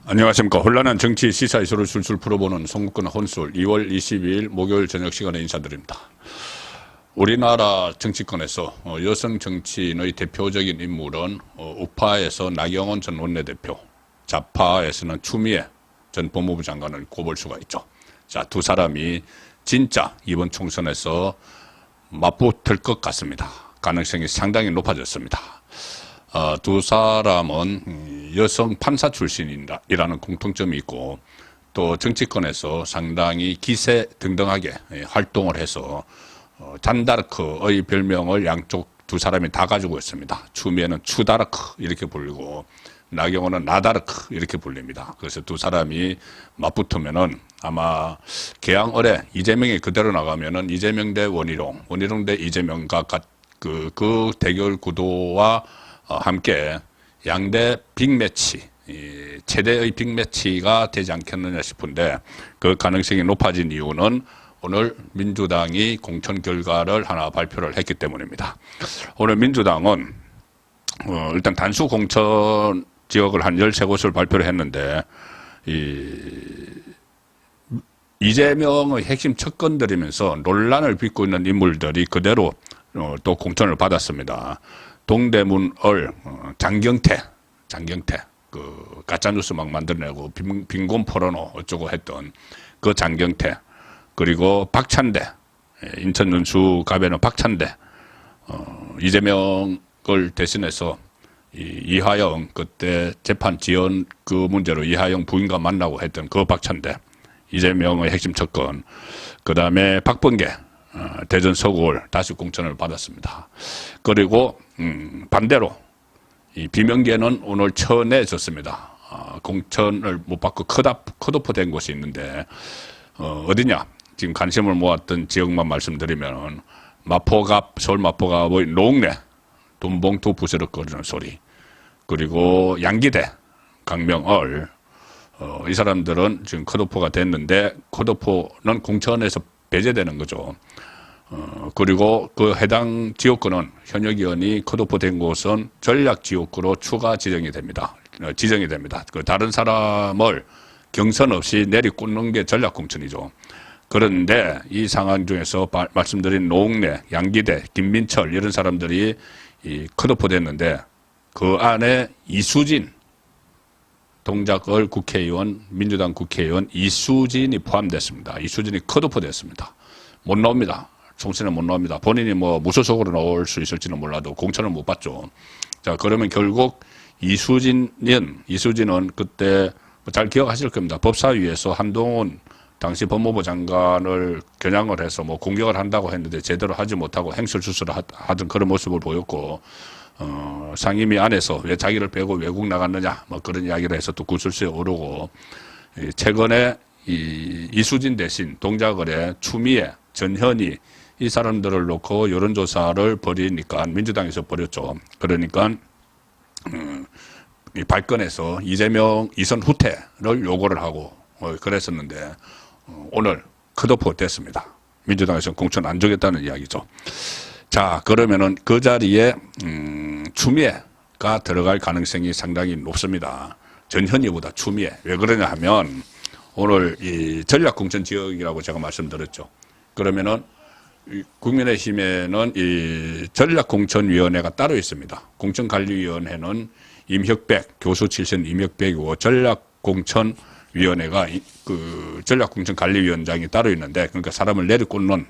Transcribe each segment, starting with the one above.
안녕하십니까. 혼란한 정치 시사 이슈를 술술 풀어보는 송국근 혼술 2월 22일 목요일 저녁 시간에 인사드립니다. 우리나라 정치권에서 여성 정치인의 대표적인 인물은 우파에서 나경원 전 원내대표, 좌파에서는 추미애 전 법무부 장관을 꼽을 수가 있죠. 자, 두 사람이 진짜 이번 총선에서 맞붙을 것 같습니다. 가능성이 상당히 높아졌습니다. 두 사람은 여성 판사 출신이라는 공통점이 있고 또 정치권에서 상당히 기세등등하게 활동을 해서 잔다르크의 별명을 양쪽 두 사람이 다 가지고 있습니다. 추미애는 추다르크 이렇게 불리고 나경원은 나다르크 이렇게 불립니다. 그래서 두 사람이 맞붙으면은 아마 개항을에 이재명이 그대로 나가면은 이재명 대 원희룡, 원희룡 대 이재명과 그 대결 구도와 함께 양대 빅매치, 최대의 빅매치가 되지 않겠느냐 싶은데 그 가능성이 높아진 이유는 오늘 민주당이 공천 결과를 하나 발표를 했기 때문입니다. 오늘 민주당은 일단 단수 공천 지역을 한 13곳을 발표를 했는데 이재명의 핵심 척건들이면서 논란을 빚고 있는 인물들이 그대로 또 공천을 받았습니다. 동대문을 장경태 그 가짜뉴스 막 만들어내고 빈곤 포르노 어쩌고 했던 그 장경태, 그리고 박찬대, 인천 연수 갑에는 박찬대, 이재명을 대신해서 이하영 그때 재판 지연 그 문제로 이하영 부인과 만나고 했던 그 박찬대, 이재명의 핵심 척건, 그 다음에 박범계 대전 서구를 다시 공천을 받았습니다. 그리고 반대로 이 비명계는 오늘 쳐내졌습니다. 공천을 못 받고 컷오프 된 곳이 있는데 어디냐? 지금 관심을 모았던 지역만 말씀드리면 마포갑, 서울 마포갑의 농내 돈봉투 부스럭거리는 소리, 그리고 양기대, 강명을 이 사람들은 지금 컷오프가 됐는데 컷오프는 공천에서 배제되는 거죠. 그리고 그 해당 지역구는 현역 의원이 컷오프 된 곳은 전략 지역구로 추가 지정이 됩니다. 그 다른 사람을 경선 없이 내리꽂는 게 전략 공천이죠. 그런데 이 상황 중에서 말씀드린 노웅래, 양기대, 김민철 이런 사람들이 컷오프 됐는데 그 안에 이수진 동작을 국회의원, 민주당 국회의원 이수진이 포함됐습니다. 이수진이 컷오프 됐습니다. 못 나옵니다. 총선에 못 나옵니다. 본인이 뭐 무소속으로 나올 수 있을지는 몰라도 공천을 못 받죠. 자, 그러면 결국 이수진은 그때 잘 기억하실 겁니다. 법사위에서 한동훈 당시 법무부 장관을 겨냥을 해서 뭐 공격을 한다고 했는데 제대로 하지 못하고 행설수설을 하던 그런 모습을 보였고, 상임위 안에서 왜 자기를 빼고 외국 나갔느냐 뭐 그런 이야기를 해서 또 구설수에 오르고, 최근에 이수진 대신 동작을에 추미애, 전현희 이 사람들을 놓고 여론조사를 벌이니까 민주당에서 벌였죠. 그러니까 이 발건에서 이재명 이선 후퇴를 요구를 하고 그랬었는데 오늘 컷오프 됐습니다. 민주당에서는 공천 안 주겠다는 이야기죠. 자, 그러면은 그 자리에 추미애가 들어갈 가능성이 상당히 높습니다. 전현희보다 추미애. 왜 그러냐 하면 오늘 이 전략공천 지역이라고 제가 말씀드렸죠. 그러면은 국민의힘에는 이 전략공천위원회가 따로 있습니다. 공천관리위원회는 임혁백 교수 출신 임혁백이고, 전략공천위원회가 그 전략공천관리위원장이 따로 있는데, 그러니까 사람을 내리꽂는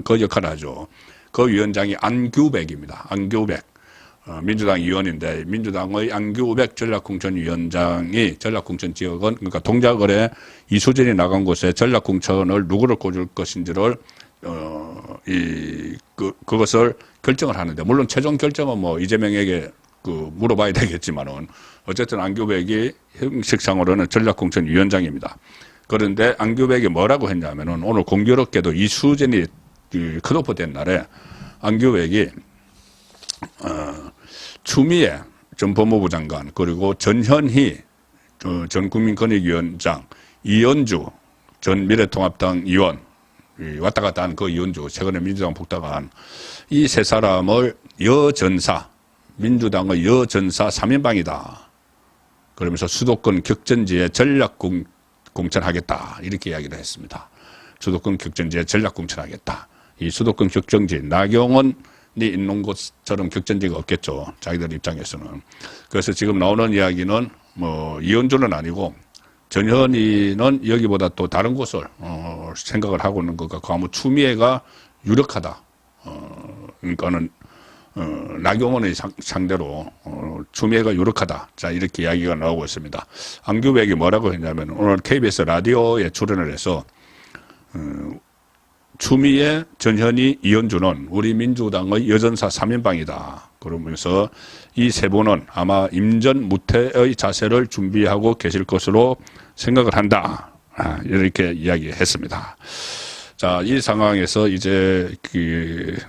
그 역할을 하죠. 그 위원장이 안규백입니다. 안규백. 민주당 의원인데 민주당의 안규백 전략공천위원장이 전략공천 지역은, 그러니까 동작을에 이수진이 나간 곳에 전략공천을 누구를 꽂을 것인지를 그것을 결정을 하는데, 물론 최종 결정은 뭐 이재명에게 물어봐야 되겠지만은 어쨌든 안규백이 형식상으로는 전략공천위원장입니다. 그런데 안규백이 뭐라고 했냐면은 오늘 공교롭게도 이수진이 컷오프 된 날에 안규백이 추미애 전 법무부 장관, 그리고 전현희 전 국민권익위원장, 이현주 전 미래통합당 의원, 왔다 갔다 한 그 이현주, 최근에 민주당 복당한 이 세 사람을 여전사, 민주당의 여전사 3인방이다. 그러면서 수도권 격전지에 전략 공천하겠다. 이렇게 이야기를 했습니다. 수도권 격전지에 전략 공천하겠다. 이 수도권 격전지, 나경원이 있는 곳처럼 격전지가 없겠죠. 자기들 입장에서는. 그래서 지금 나오는 이야기는 뭐 이현주는 아니고 전현희는 여기보다 또 다른 곳을 생각을 하고 있는 것 같고, 아무 추미애가 유력하다. 그러니까는 나경원의 상대로 추미애가 유력하다. 자, 이렇게 이야기가 나오고 있습니다. 안규백이 뭐라고 했냐면 오늘 KBS 라디오에 출연을 해서 추미애, 전현희, 이현주는 우리 민주당의 여전사 3인방이다. 그러면서 이 세 분은 아마 임전무태의 자세를 준비하고 계실 것으로 생각을 한다. 이렇게 이야기했습니다. 자, 이 상황에서 이제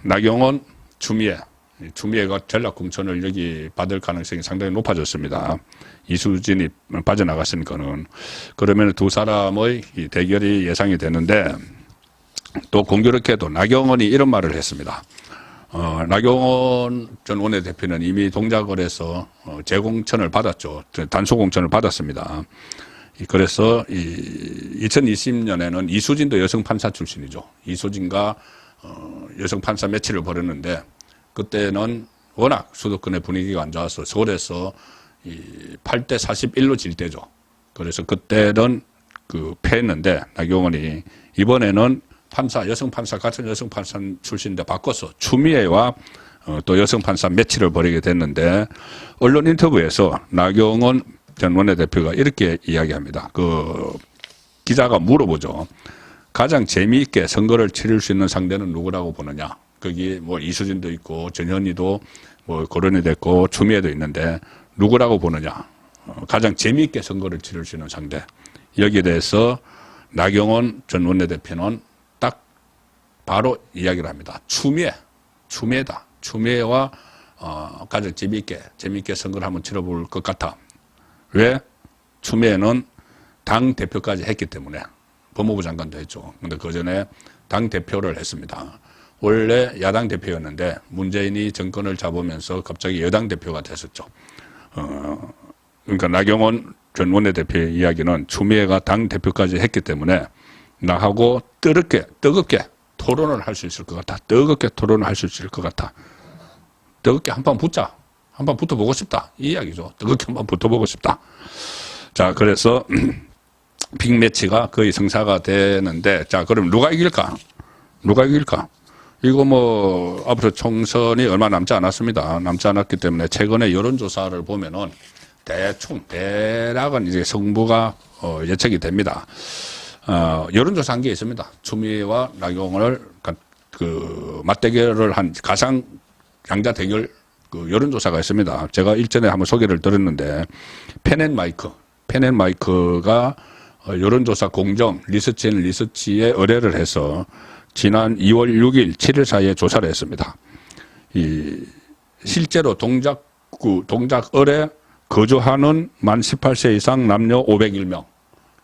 나경원, 추미애가 전략 공천을 여기 받을 가능성이 상당히 높아졌습니다. 이수진이 빠져나갔으니까는. 그러면 두 사람의 대결이 예상이 되는데, 또 공교롭게도 나경원이 이런 말을 했습니다. 나경원 전 원내대표는 이미 동작을해서 재공천을 받았죠. 단수 공천을 받았습니다. 그래서 2020년에는 이수진도 여성 판사 출신이죠. 이수진과 여성 판사 매치를 벌였는데, 그때는 워낙 수도권의 분위기가 안 좋아서 서울에서 8대 41로 질 때죠. 그래서 그때는 패했는데, 나경원이 이번에는 여성 판사, 같은 여성 판사 출신인데 바꿔서 추미애와 또 여성 판사 매치를 벌이게 됐는데, 언론 인터뷰에서 나경원 전 원내대표가 이렇게 이야기합니다. 기자가 물어보죠. 가장 재미있게 선거를 치를 수 있는 상대는 누구라고 보느냐. 거기 뭐 이수진도 있고 전현희도 뭐 거론이 됐고 추미애도 있는데 누구라고 보느냐. 가장 재미있게 선거를 치를 수 있는 상대. 여기에 대해서 나경원 전 원내대표는 딱 바로 이야기를 합니다. 추미애다. 추미애와 가장 재미있게 선거를 한번 치러볼 것 같아. 왜? 추미애는 당 대표까지 했기 때문에. 법무부 장관도 했죠. 근데 그 전에 당 대표를 했습니다. 원래 야당 대표였는데 문재인이 정권을 잡으면서 갑자기 여당 대표가 됐었죠. 그러니까 나경원 전 원내대표의 이야기는 추미애가 당 대표까지 했기 때문에 나하고 뜨겁게 토론을 할 수 있을 것 같아. 뜨겁게 토론을 할 수 있을 것 같아. 뜨겁게 한판 붙자. 한판 붙어보고 싶다. 이 이야기죠. 뜨겁게 한판 붙어보고 싶다. 자, 그래서 빅매치가 거의 성사가 되는데, 자, 그럼 누가 이길까? 이거 뭐 앞으로 총선이 얼마 남지 않았습니다. 남지 않았기 때문에 최근에 여론조사를 보면은 대략은 이제 승부가 예측이 됩니다. 여론조사 한 게 있습니다. 추미애와 나경원을 맞대결을 한 가상 양자 대결 여론조사가 있습니다. 제가 일전에 한번 소개를 드렸는데 펜앤마이크가 여론조사 공정 리서치에 의뢰를 해서 지난 2월 6일 7일 사이에 조사를 했습니다. 실제로 동작을에 거주하는 만 18세 이상 남녀 501명.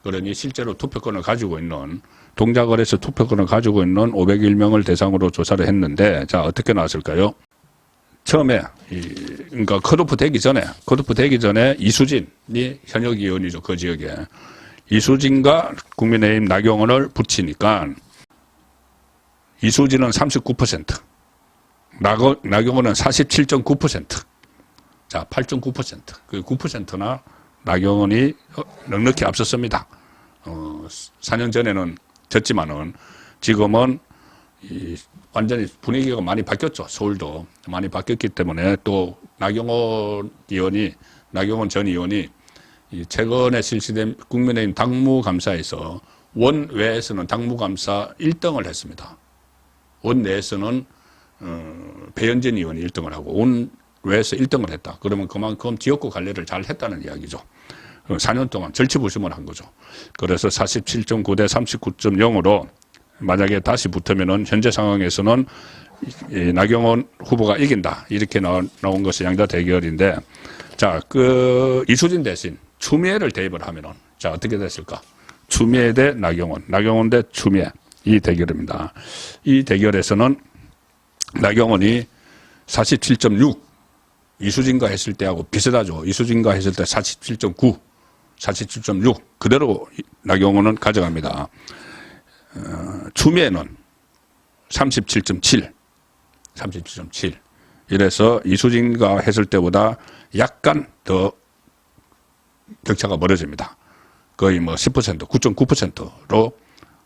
그러니 실제로 투표권을 가지고 있는, 동작을에서 투표권을 가지고 있는 501명을 대상으로 조사를 했는데, 자, 어떻게 나왔을까요? 처음에, 그러니까 컷오프 되기 전에 이수진이 현역 의원이죠. 그 지역에. 이수진과 국민의힘 나경원을 붙이니까 이수진은 39%, 나경원은 47.9%. 자, 8.9%. 그 9%나 나경원이 넉넉히 앞섰습니다. 4년 전에는 졌지만은 지금은 완전히 분위기가 많이 바뀌었죠. 서울도 많이 바뀌었기 때문에 또 나경원 전 의원이 최근에 실시된 국민의힘 당무감사에서 원외에서는 당무감사 1등을 했습니다. 원내에서는 배현진 의원이 1등을 하고 원외에서 1등을 했다. 그러면 그만큼 지역구 관리를 잘 했다는 이야기죠. 4년 동안 절치부심을 한 거죠. 그래서 47.9 대 39.0으로 만약에 다시 붙으면은 현재 상황에서는 나경원 후보가 이긴다. 이렇게 나온 것이 양자 대결인데, 자, 이수진 대신 추미애를 대입을 하면은, 자, 어떻게 됐을까? 추미애 대 나경원 대 추미애. 이 대결입니다. 이 대결에서는 나경원이 47.6, 이수진과 했을 때하고 비슷하죠. 이수진과 했을 때 47.9, 47.6 그대로 나경원은 가져갑니다. 추미애는 37.7, 37.7 이래서 이수진과 했을 때보다 약간 더 격차가 멀어집니다. 거의 뭐 10%, 9.9%로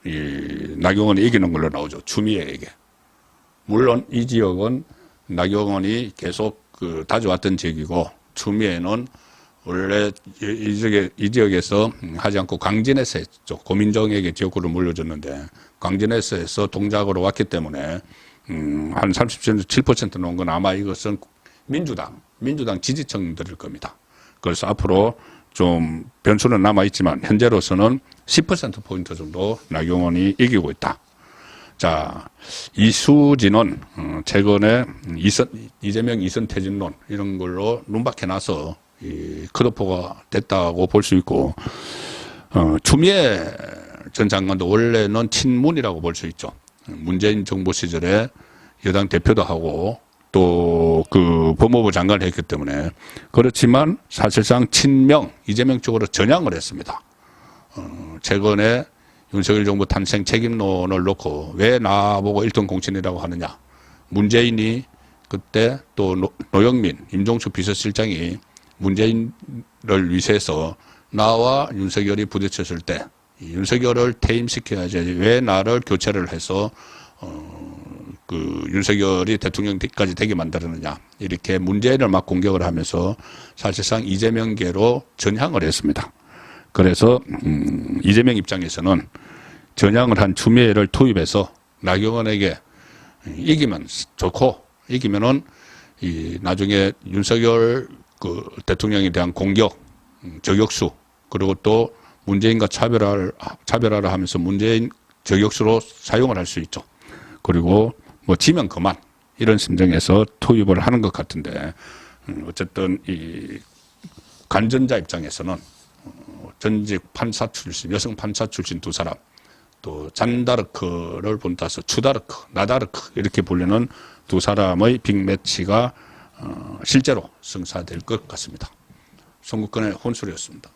이 나경원이 이기는 걸로 나오죠. 추미애에게. 물론 이 지역은 나경원이 계속 다져왔던 지역이고 추미애는 원래 이 지역에서 하지 않고 광진에서 했죠. 고민정에게 지역구를 물려줬는데 광진에서 해서 동작으로 왔기 때문에 한 37% 놓은 건 아마 이것은 민주당 지지층들일 겁니다. 그래서 앞으로 좀 변수는 남아있지만 현재로서는 10%포인트 정도 나경원이 이기고 있다. 자, 이수진은 최근에 이재명 이선 퇴진론 이런 걸로 눈박해놔서 컷오프가 됐다고 볼 수 있고 추미애 전 장관도 원래는 친문이라고 볼 수 있죠. 문재인 정부 시절에 여당 대표도 하고 또 그 법무부 장관을 했기 때문에 그렇지만 사실상 친명 이재명 쪽으로 전향을 했습니다. 최근에 윤석열 정부 탄생 책임론을 놓고 왜 나보고 1등 공신이라고 하느냐. 문재인이 그때 또 노영민, 임종수 비서실장이 문재인을 위세해서 나와 윤석열이 부딪혔을 때 윤석열을 퇴임시켜야지 왜 나를 교체를 해서 그 윤석열이 대통령까지 되게 만들었느냐. 이렇게 문재인을 막 공격을 하면서 사실상 이재명계로 전향을 했습니다. 그래서 이재명 입장에서는 전향을 한 추미애를 투입해서 나경원에게 이기면 좋고 이기면은 나중에 윤석열 그 대통령에 대한 공격, 저격수 그리고 또 문재인과 차별화를 하면서 문재인 저격수로 사용을 할 수 있죠. 그리고 뭐 지면 그만 이런 심정에서 투입을 하는 것 같은데 어쨌든 이 간전자 입장에서는 전직 판사 출신, 여성 판사 출신 두 사람 또 잔다르크를 본따서 추다르크, 나다르크 이렇게 불리는 두 사람의 빅매치가 실제로 성사될 것 같습니다. 송국근의 혼술이었습니다.